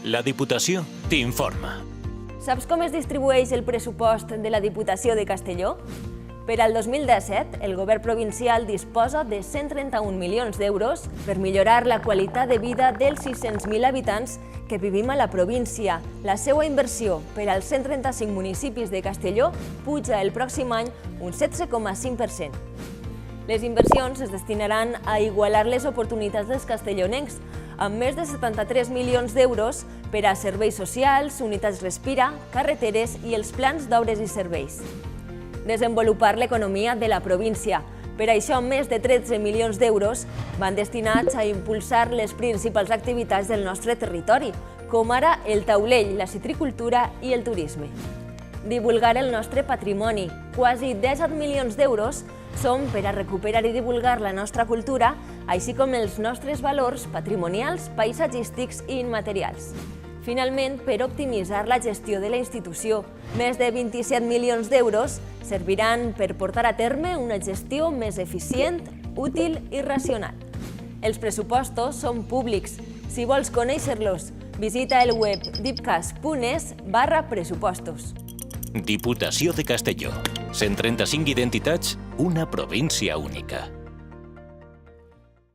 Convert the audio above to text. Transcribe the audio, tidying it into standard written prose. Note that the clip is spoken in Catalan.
La Diputació t'informa. Saps com es distribueix el pressupost de la Diputació de Castelló? Per al 2017, el govern provincial disposa de 131 milions d'euros per millorar la qualitat de vida dels 600.000 habitants que vivim a la província. La seva inversió per als 135 municipis de Castelló puja el pròxim any un 16,5%. Les inversions es destinaran a igualar les oportunitats dels castellonencs, amb més de 73 milions d'euros per a serveis socials, unitats Respira, carreteres i els plans d'obres i serveis. Desenvolupar l'economia de la província. Per això, més de 13 milions d'euros van destinats a impulsar les principals activitats del nostre territori, com ara el taulell, la citricultura i el turisme. Divulgar el nostre patrimoni. Quasi 17 milions d'euros són per a recuperar i divulgar la nostra cultura, així com els nostres valors patrimonials, paisatgístics i immaterials. Finalment, per optimitzar la gestió de la institució, més de 27 milions d'euros serviran per portar a terme una gestió més eficient, útil i racional. Els pressupostos són públics. Si vols conèixer-los, visita el web dipcas.es/pressupostos. Diputació de Castelló. 135 identitats, una província única.